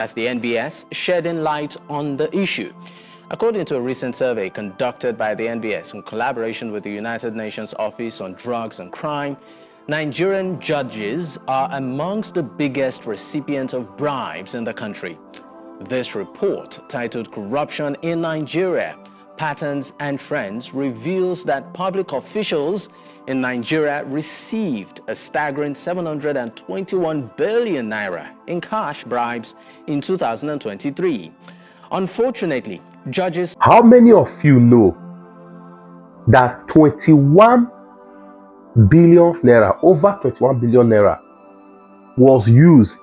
as the NBS, shedding light on the issue. According to a recent survey conducted by the NBS in collaboration with the United Nations Office on Drugs and Crime, Nigerian judges are amongst the biggest recipients of bribes in the country. This report, titled Corruption in Nigeria, Patterns and Trends, reveals that public officials in Nigeria received a staggering 721 billion naira in cash bribes in 2023. Unfortunately, judges... How many of you know that 21 billion naira, over 21 billion naira, was used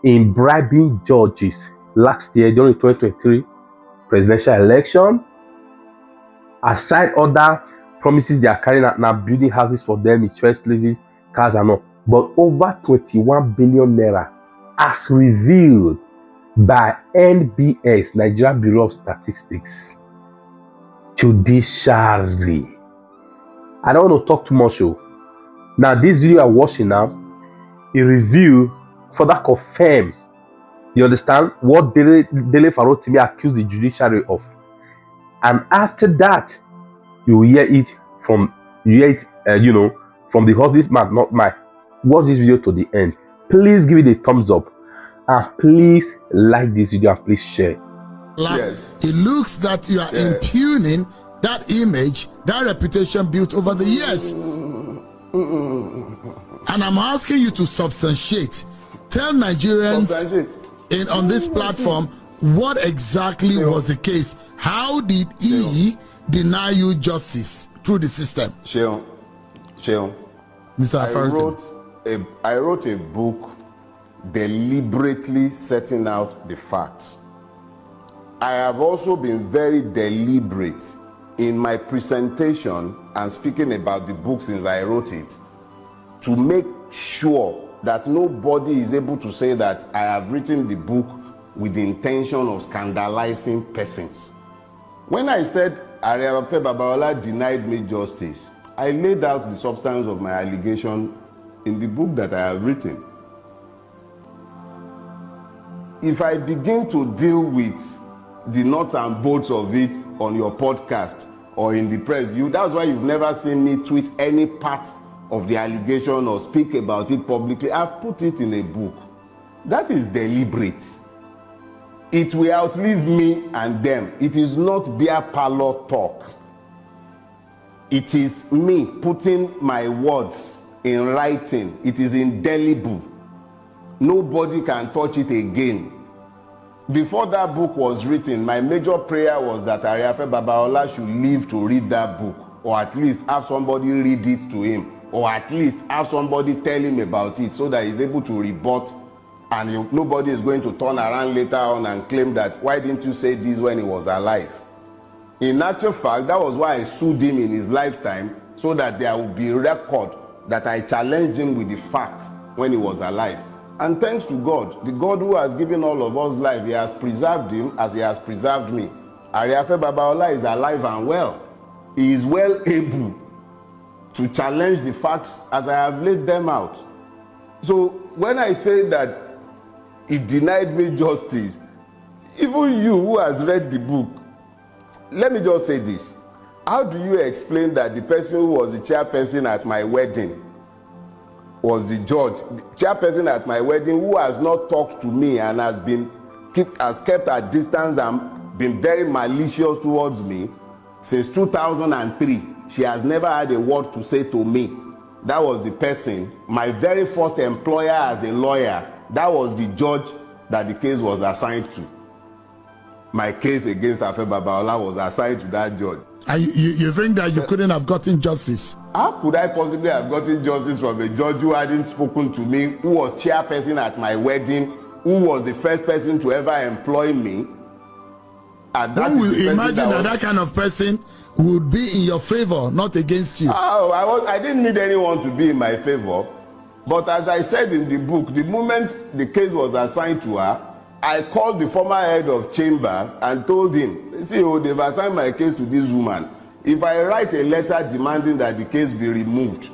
in bribing judges last year during the 2023 presidential election? Aside other promises they are carrying out now, building houses for them, interest places, cars and all, but over 21 billion naira as revealed by NBS, Nigeria Bureau of Statistics. Judiciary. I don't want to talk too much. Now, this video I'm watching now, a review further confirm, you understand, what Dele Farotimi accused the judiciary of. And after that, you will hear it from, from the horse's mouth, not mine. Watch this video to the end. Please give it a thumbs up. And please like this video and please share. Yes. It looks that you are impugning that image, that reputation built over the years. And I'm asking you to substantiate. Tell Nigerians on this platform what exactly was the case. How did he deny you justice through the system? Sheon, Mr. I wrote a book deliberately setting out the facts. I have also been very deliberate in my presentation and speaking about the book since I wrote it, to make sure that nobody is able to say that I have written the book with the intention of scandalizing persons. When I said Ariafe Babalola denied me justice, I laid out the substance of my allegation in the book that I have written. If I begin to deal with the nuts and bolts of it on your podcast or in the press, that's why you've never seen me tweet any part of the allegation or speak about it publicly. I've put it in a book. That is deliberate. It will outlive me and them. It is not beer parlor talk. It is me putting my words in writing. It is indelible. Nobody can touch it again. Before that book was written, my major prayer was that Ariafe Babalola should live to read that book, or at least have somebody read it to him, or at least have somebody tell him about it so that he's able to rebut, and nobody is going to turn around later on and claim that, why didn't you say this when he was alive? In actual fact, that was why I sued him in his lifetime, so that there would be a record that I challenged him with the facts when he was alive. And thanks to God, the God who has given all of us life, he has preserved him as he has preserved me. Ariafe Babalola is alive and well. He is well able to challenge the facts as I have laid them out. So when I say that he denied me justice, even you who has read the book, let me just say this. How do you explain that the person who was the chairperson at my wedding was the judge, the chairperson at my wedding, who has not talked to me and has kept a distance and been very malicious towards me since 2003. She has never had a word to say to me. That was the person, my very first employer as a lawyer. That was the judge that the case was assigned to. My case against Afe Babalola was assigned to that judge. You think that you couldn't have gotten justice? How could I possibly have gotten justice from a judge who hadn't spoken to me, who was chairperson at my wedding, who was the first person to ever employ me? Who will imagine that kind of person would be in your favor, not against you? Oh, I didn't need anyone to be in my favor. But as I said in the book, the moment the case was assigned to her, I called the former head of chamber and told him, see, they've assigned my case to this woman. If I write a letter demanding that the case be removed,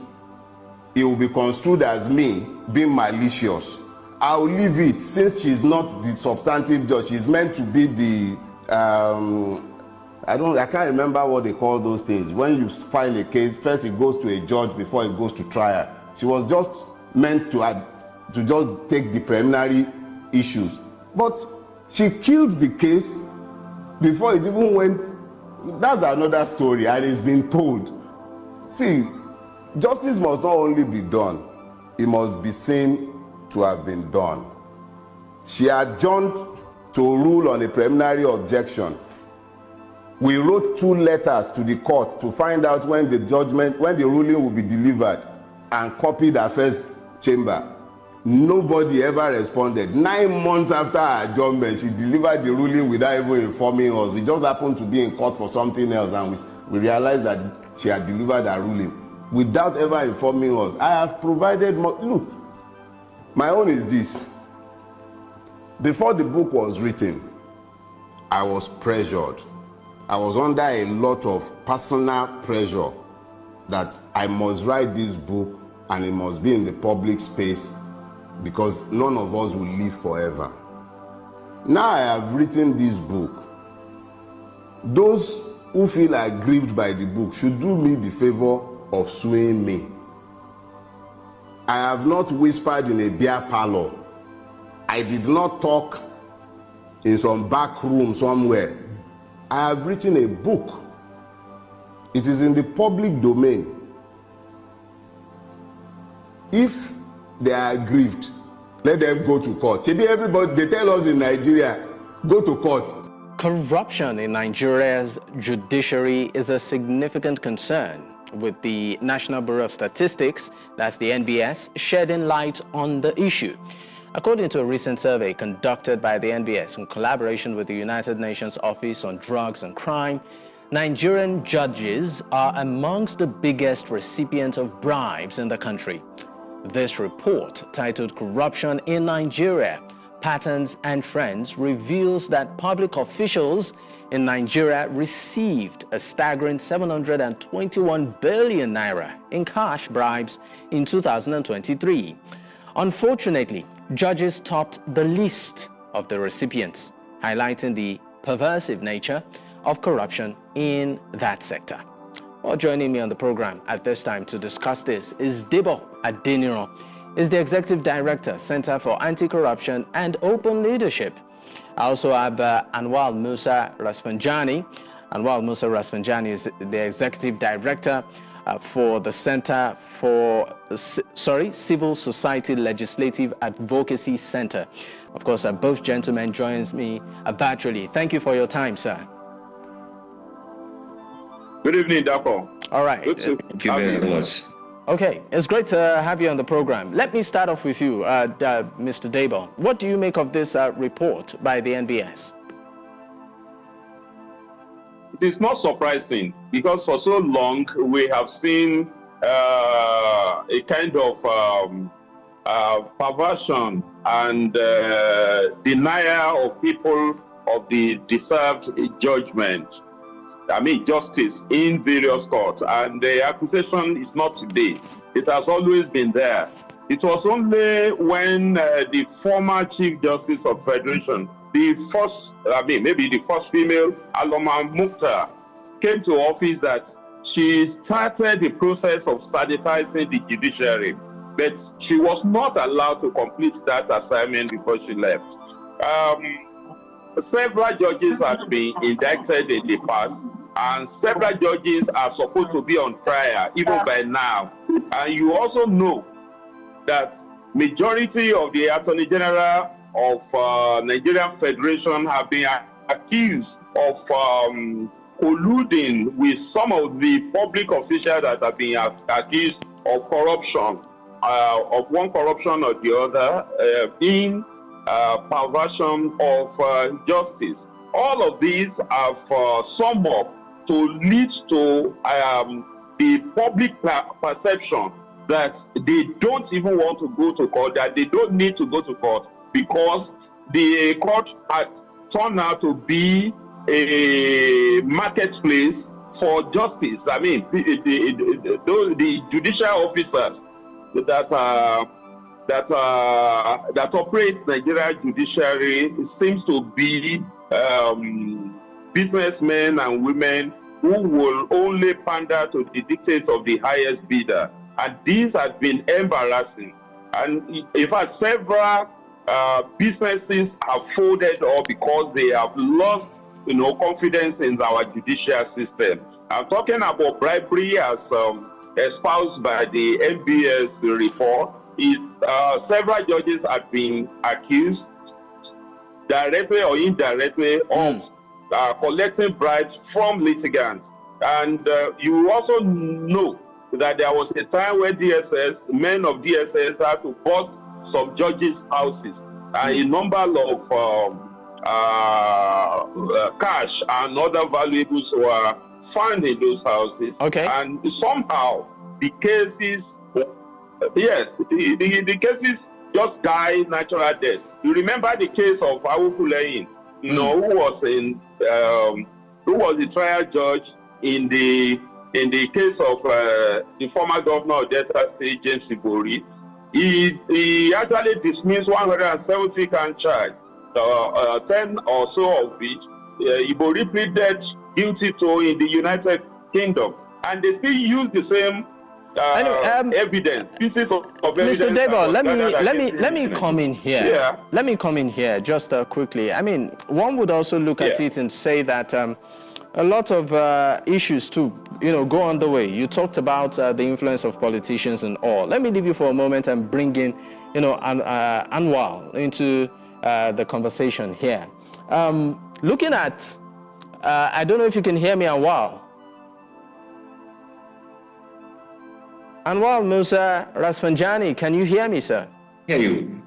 it will be construed as me being malicious. I'll leave it, since she's not the substantive judge. She's meant to be the I can't remember what they call those things. When you file a case, first it goes to a judge before it goes to trial. She was just meant to just take the preliminary issues. But she killed the case before it even went. That's another story, and it's been told. See, justice must not only be done, it must be seen to have been done. She adjourned to rule on a preliminary objection. We wrote 2 letters to the court to find out when the ruling will be delivered, and copied her first chamber. Nobody ever responded. 9 months after her adjournment, she delivered the ruling without even informing us. We just happened to be in court for something else, and we realized that she had delivered her ruling without ever informing us. I have provided more. Look, my own is this. Before the book was written, I was pressured. I was under a lot of personal pressure that I must write this book and it must be in the public space, because none of us will live forever. Now I have written this book. Those who feel aggrieved by the book should do me the favor of suing me. I have not whispered in a beer parlor. I did not talk in some back room somewhere. I have written a book. It is in the public domain. If they are aggrieved, let them go to court. Maybe everybody, they tell us in Nigeria, go to court. Corruption in Nigeria's judiciary is a significant concern, with the National Bureau of Statistics, that's the NBS, shedding light on the issue. According to a recent survey conducted by the NBS in collaboration with the United Nations Office on Drugs and Crime, Nigerian judges are amongst the biggest recipients of bribes in the country. This report, titled Corruption in Nigeria, Patterns and Trends, reveals that public officials in Nigeria received a staggering 721 billion naira in cash bribes in 2023. Unfortunately, judges topped the list of the recipients, highlighting the pervasive nature of corruption in that sector. Well, joining me on the program at this time to discuss this is Debo Adeniro, is the Executive Director, Center for Anti-Corruption and Open Leadership. I also have Anwar Musa Raspanjani. Anwar Musa Raspanjani is the Executive Director for the Center for Civil Society Legislative Advocacy Center. Of course, both gentlemen joins me virtually. Thank you for your time, sir. Good evening, Dapo. All right. Thank you very much. Okay, it's great to have you on the program. Let me start off with you, Mr. Debo. What do you make of this report by the NBS? It is not surprising, because for so long we have seen a kind of perversion and denial of people of the deserved judgment. I mean, justice in various courts, and the accusation is not today. It has always been there. It was only when the former Chief Justice of Federation, the first female, Aloma Mukhtar, came to office that she started the process of sanitizing the judiciary, but she was not allowed to complete that assignment before she left. Several judges have been indicted in the past, and several judges are supposed to be on trial even by now. And you also know that majority of the Attorney General of Nigerian Federation have been accused of colluding with some of the public officials that have been accused of corruption, of one corruption or the other, in perversion of justice. All of these have summed up to lead to the public perception that they don't even want to go to court, that they don't need to go to court, because the court had turned out to be a marketplace for justice. I mean, the judicial officers that are that operates Nigeria judiciary seems to be businessmen and women who will only pander to the dictates of the highest bidder. And this has been embarrassing. And in fact, several businesses have folded up because they have lost, confidence in our judicial system. I'm talking about bribery as espoused by the NBS report. Several judges have been accused directly or indirectly of collecting bribes from litigants. And you also know that there was a time where men of DSS had to bust some judges' houses. A number of cash and other valuables were found in those houses. Okay. And somehow the cases, the cases just died natural death. You remember the case of Awukuleyin, who was the trial judge in the case of the former governor of Delta State, James Ibori. He actually dismissed 170 count charge, 10 or so of which Ibori pleaded guilty to in the United Kingdom, and they still use the same evidence, pieces of evidence. Mr. Debo, let me come in here. Yeah. Let me come in here just quickly. I mean, one would also look at it and say that a lot of issues too, go on the way. You talked about the influence of politicians and all. Let me leave you for a moment and bring in, Anwar into the conversation here. Looking at, I don't know if you can hear me, Anwar. Anwar Musa Rasfanjani, can you hear me, sir? Hear you.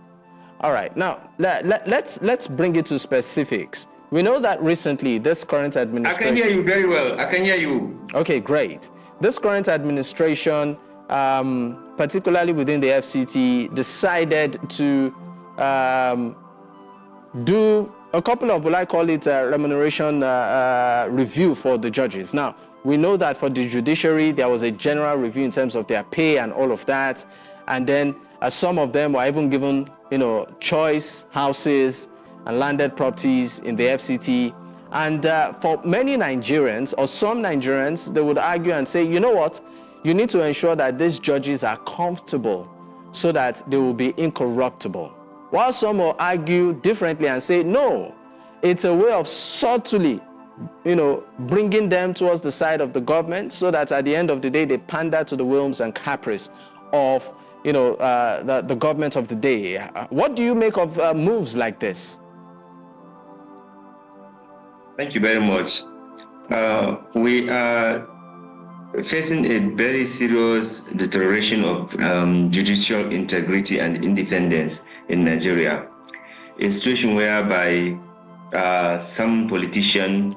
All right. Now, let's bring it to specifics. We know that recently this current administration... I can hear you very well. I can hear you. Okay, great. This current administration, particularly within the FCT, decided to do a couple of, I call it remuneration review for the judges. Now, we know that for the judiciary, there was a general review in terms of their pay and all of that. And then some of them were even given, choice houses and landed properties in the FCT. And for many Nigerians, or some Nigerians, they would argue and say, you know what? You need to ensure that these judges are comfortable so that they will be incorruptible. While some will argue differently and say, no, it's a way of subtly, bringing them towards the side of the government so that at the end of the day, they pander to the whims and caprice of, the government of the day. What do you make of moves like this? Thank you very much. We are facing a very serious deterioration of judicial integrity and independence in Nigeria. A situation whereby some politician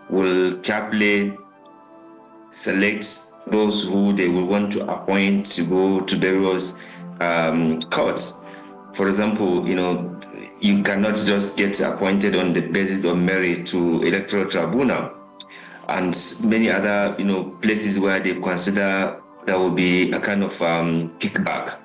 will carefully select those who they will want to appoint to go to various courts. For example, you cannot just get appointed on the basis of merit to electoral tribunal and many other places where they consider there will be a kind of kickback.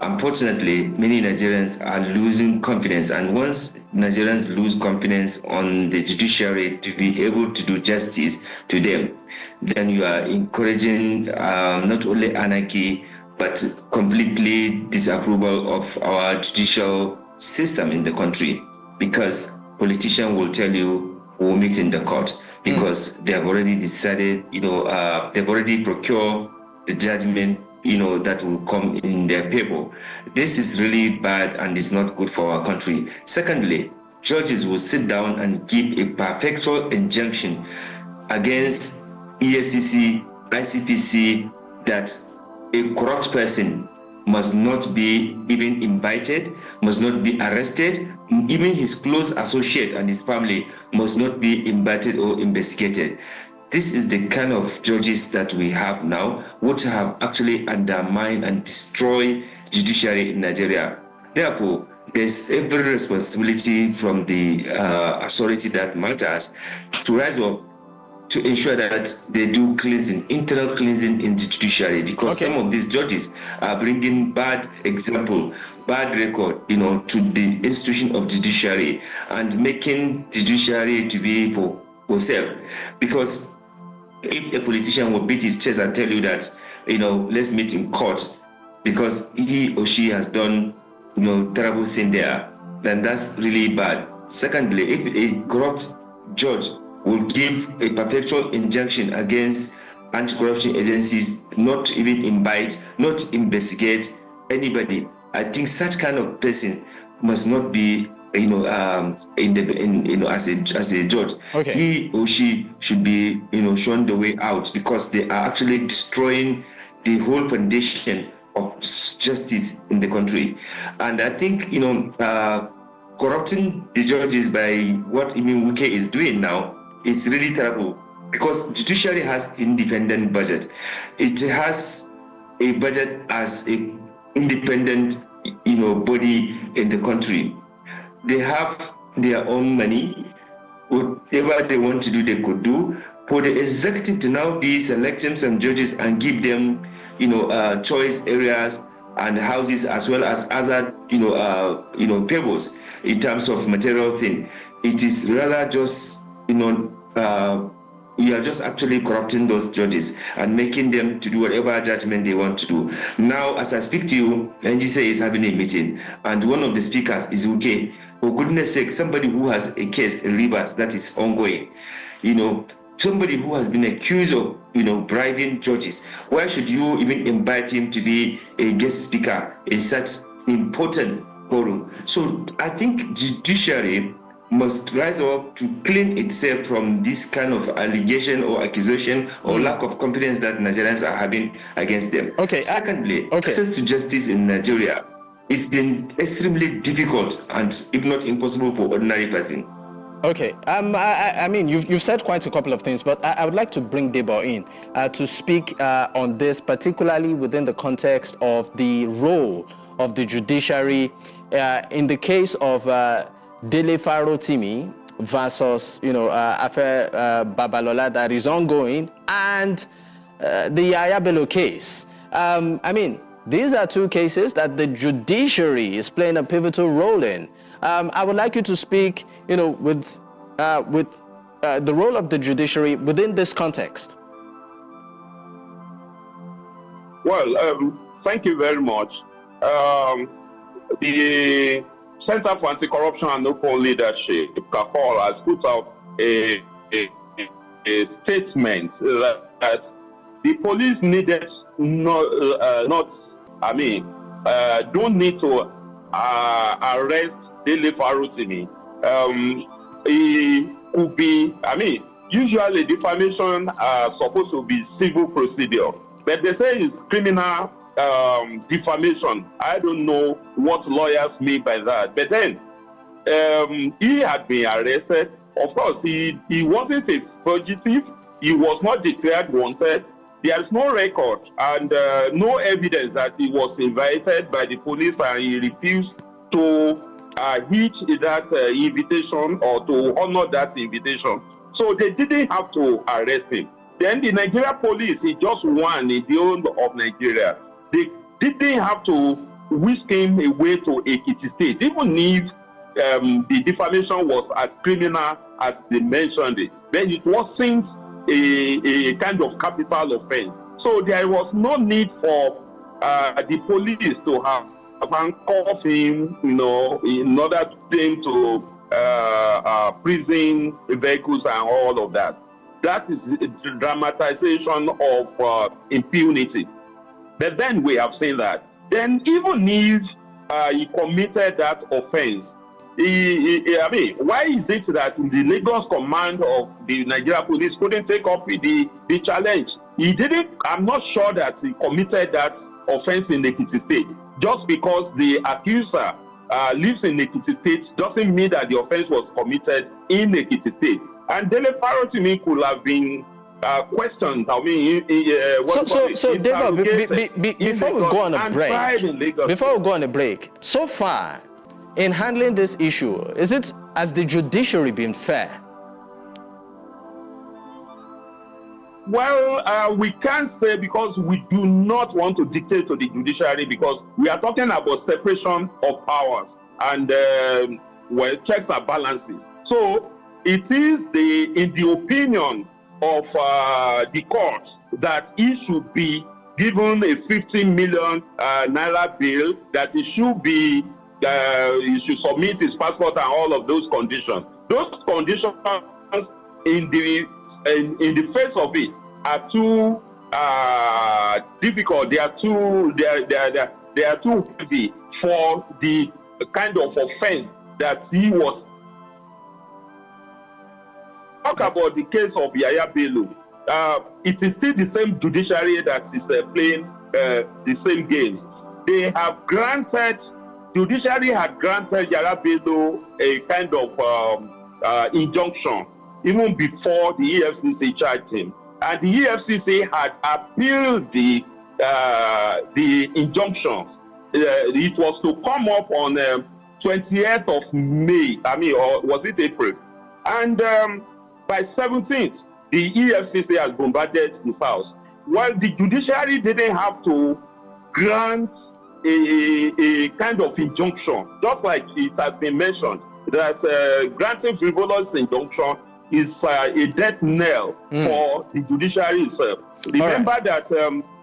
Unfortunately, many Nigerians are losing confidence, and once Nigerians lose confidence on the judiciary to be able to do justice to them, then you are encouraging not only anarchy but completely disapproval of our judicial system in the country, because politicians will tell you we'll meet in the court because they have already decided, they've already procured the judgment that will come in their favor. This is really bad and is not good for our country. Secondly, judges will sit down and give a perpetual injunction against EFCC, ICPC that a corrupt person must not be even invited, must not be arrested, even his close associate and his family must not be invited or investigated. This is the kind of judges that we have now, which have actually undermined and destroyed judiciary in Nigeria. Therefore, there's every responsibility from the authority that matters to rise up to ensure that they do cleansing, internal cleansing in the judiciary, because some of these judges are bringing bad example bad record, to the institution of judiciary and making judiciary to be for sale. Because if a politician will beat his chest and tell you that, let's meet in court because he or she has done, terrible thing there, then that's really bad. Secondly, if a corrupt judge will give a perpetual injunction against anti-corruption agencies, not even invite, not investigate anybody, I think such kind of person must not be, as a judge. Okay. He or she should be, shown the way out, because they are actually destroying the whole foundation of justice in the country. And I think, corrupting the judges by what Wike is doing now is really terrible, because judiciary has independent budget. It has a budget as a independent, body in the country. They have their own money. Whatever they want to do, they could do. For the executive to now be selecting some judges and give them, choice areas and houses, as well as other, payables in terms of material thing, it is rather just, we are just actually corrupting those judges and making them to do whatever judgment they want to do. Now, as I speak to you, NGC is having a meeting, and one of the speakers is okay. For goodness sake, somebody who has a case in Rivers that is ongoing, somebody who has been accused of, bribing judges, why should you even invite him to be a guest speaker in such important forum? So I think judiciary must rise up to clean itself from this kind of allegation or accusation or lack of confidence that Nigerians are having against them. Okay. Secondly, access to justice in Nigeria has been extremely difficult and, if not impossible, for ordinary person. Okay. I mean, you've said quite a couple of things, but I would like to bring Debo in to speak on this, particularly within the context of the role of the judiciary in the case of Dele Farotimi versus, Afe Babalola that is ongoing, and the Yaya Bello case. I mean, these are two cases that the judiciary is playing a pivotal role in. I would like you to speak, with the role of the judiciary within this context. Well, thank you very much. The Center for Anti-Corruption and Open Leadership, CACOL, has put out a statement that the police needed don't need to arrest Dele Farotimi. He could be, usually defamation are supposed to be civil procedure, but they say it's criminal defamation. I don't know what lawyers mean by that. But then he had been arrested. Of course, he wasn't a fugitive. He was not declared wanted. There is no record and no evidence that he was invited by the police and he refused to heed that invitation or to honor that invitation. So they didn't have to arrest him. Then the Nigeria police, he just won in the whole of Nigeria. They didn't have to whisk him away to Ekiti State, even if the defamation was as criminal as they mentioned it. Then it wasn't a kind of capital offense. So there was no need for the police to have handcuffed him, in order to take him to prison vehicles and all of that. That is a dramatization of impunity. But then we have seen that. Then even if he committed that offense, why is it that the Lagos command of the Nigeria police couldn't take up the challenge? He didn't. I'm not sure that he committed that offense in Ekiti State. Just because the accuser lives in Ekiti State doesn't mean that the offense was committed in Ekiti State. And Dele Farotimi could have been questioned. Before we go on a break, so far in handling this issue, has the judiciary been fair? Well, we can't say, because we do not want to dictate to the judiciary, because we are talking about separation of powers and well, checks and balances. So it is in the opinion of the court that he should be given a 15 million naira bill, that he should be he should submit his passport and all of those conditions. Those conditions in the face of it are too difficult. They are too heavy for the kind of offense that he was. Talk about the case of Yaya Bello. It is still the same judiciary that is playing the same games. They have granted, judiciary had granted Yaya Bello a kind of injunction even before the EFCC charged him, and the EFCC had appealed the injunctions. It was to come up on 20th of May, or was it April? And by 17th, the EFCC has bombarded his house. Well, the judiciary didn't have to grant a kind of injunction, just like it has been mentioned, that granting frivolous injunction is a death knell for the judiciary itself. Remember that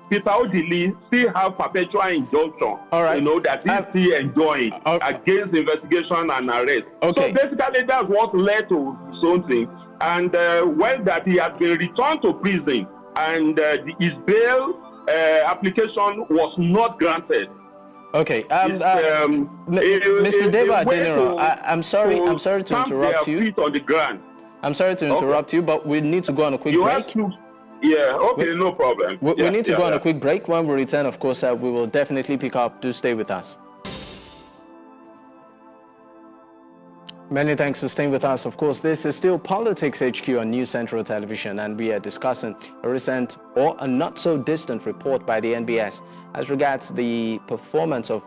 Peter Odili still have perpetual injunction, that he's still enjoying against investigation and arrest. So basically, that's what led to something. And when that he had been returned to prison, and his bail application was not granted. Okay, Mr. Deva Adeniro, I'm sorry to interrupt you. Feet on the ground. I'm sorry to interrupt you, but we need to go on a quick break. No problem. We need to go on a quick break. When we return, of course, we will definitely pick up. Do stay with us. Many thanks for staying with us. Of course, this is still Politics HQ on News Central Television, and we are discussing a recent or a not so distant report by the NBS as regards the performance of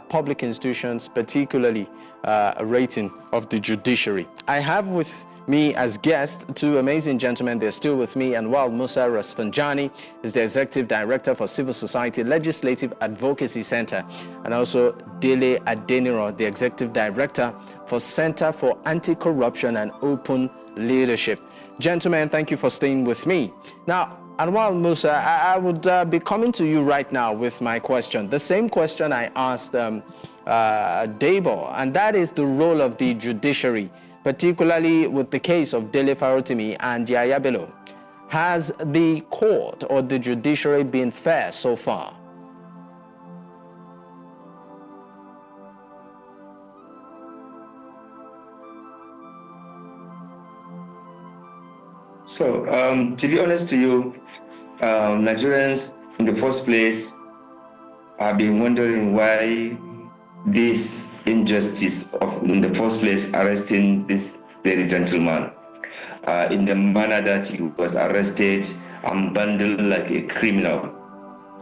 public institutions, particularly a rating of the judiciary. I have with me as guests two amazing gentlemen. They're still with me. Anwar Musa Rasfanjani is the Executive Director for Civil Society Legislative Advocacy Center, and also Dele Adeniro, the Executive Director for Center for Anti-Corruption and Open Leadership. Gentlemen, thank you for staying with me. Now, Anwar Musa, I would be coming to you right now with my question. The same question I asked Debo, and that is the role of the judiciary, particularly with the case of Dele Farotimi and Yaya Bello. Has the court or the judiciary been fair so far? So, to be honest to you, Nigerians in the first place have been wondering why this injustice of, in the first place, arresting this very gentleman in the manner that he was arrested and bundled like a criminal.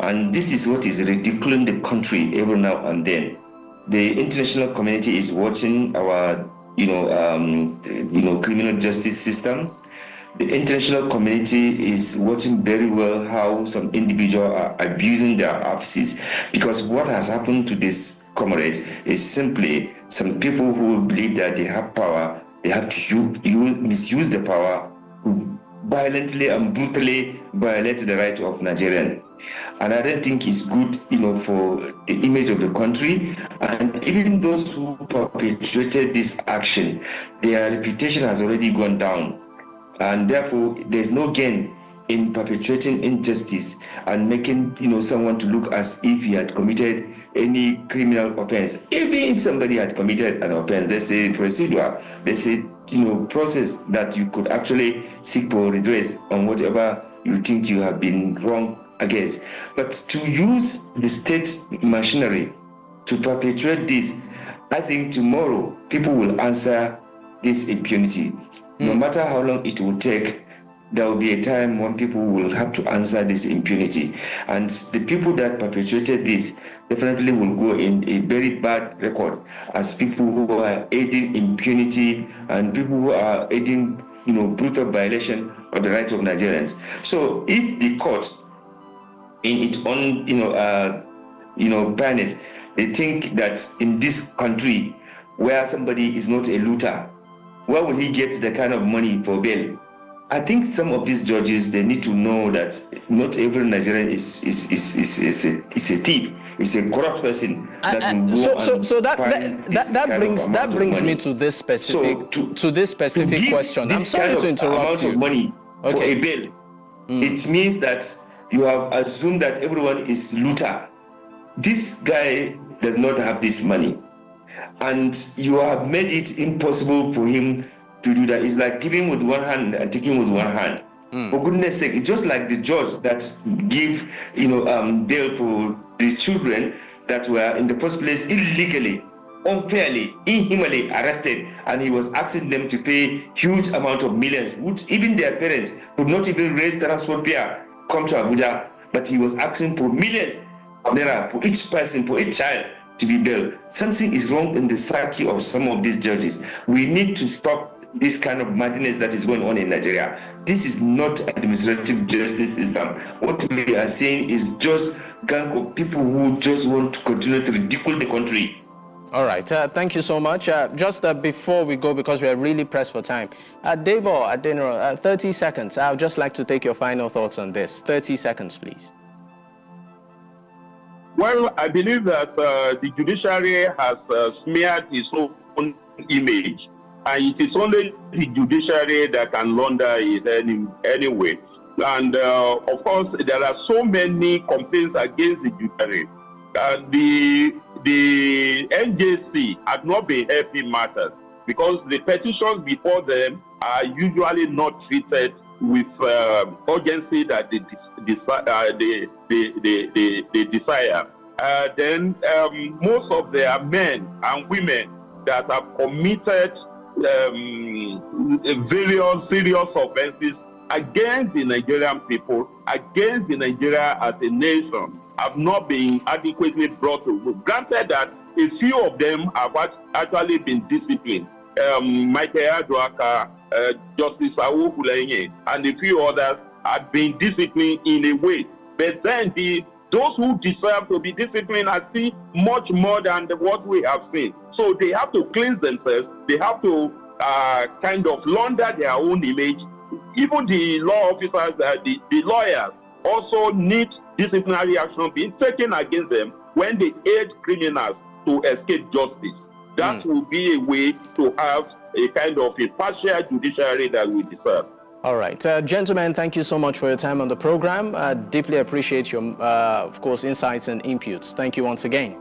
And this is what is ridiculing the country every now and then. The international community is watching our, criminal justice system. The international community is watching very well how some individuals are abusing their offices, because what has happened to this comrade is simply some people who believe that they have power, they have to misuse the power to violently and brutally violate the right of Nigerians. And I don't think it's good, for the image of the country. And even those who perpetrated this action, their reputation has already gone down. And therefore, there's no gain in perpetrating injustice and making someone to look as if he had committed any criminal offense. Even if somebody had committed an offense, there's a procedure, there's a process that you could actually seek for redress on whatever you think you have been wrong against. But to use the state machinery to perpetrate this, I think tomorrow people will answer this impunity. No matter how long it will take, there will be a time when people will have to answer this impunity. And the people that perpetrated this definitely will go in a very bad record as people who are aiding impunity and people who are aiding, brutal violation of the rights of Nigerians. So if the court, in its own, fairness, they think that in this country where somebody is not a looter, where will he get the kind of money for bail? I think some of these judges, they need to know that not every Nigerian is a thief. It's a corrupt person that can go that brings me to this specific question. I'm sorry to interrupt you. Amount of money for a bail, it means that you have assumed that everyone is looter. This guy does not have this money, and you have made it impossible for him to do that. It's like giving with one hand and taking with one hand. For goodness sake, it's just like the judge that give bail for the children that were in the first place illegally, unfairly, inhumanly arrested, and he was asking them to pay huge amount of millions, which even their parents could not even raise transport fare, come to Abuja, but he was asking for millions of naira for each person, for each child to be bailed. Something is wrong in the psyche of some of these judges. We need to stop this kind of madness that is going on in Nigeria. This is not administrative justice system. What we are saying is just gang of people who just want to continue to ridicule the country. All right, thank you so much. Just before we go, because we are really pressed for time, Debo, Adenero, 30 seconds. I would just like to take your final thoughts on this. 30 seconds, please. Well, I believe that the judiciary has smeared its own image, and it is only the judiciary that can launder it anyway. And of course, there are so many complaints against the judiciary. The NJC had not been helping matters because the petitions before them are usually not treated with urgency that they desire. Then most of their men and women that have committed various serious offenses against the Nigerian people, against the Nigeria as a nation, have not been adequately brought to book. Granted that a few of them have actually been disciplined. Michael Adwaka, Justice Awukulenye, and a few others have been disciplined in a way. But then those who deserve to be disciplined are still much more than what we have seen. So they have to cleanse themselves. They have to kind of launder their own image. Even the law officers, the lawyers, also need disciplinary action being taken against them when they aid criminals to escape justice. That will be a way to have a kind of a partial judiciary that we deserve. All right. Gentlemen, thank you so much for your time on the program. Deeply appreciate your, of course, insights and inputs. Thank you once again.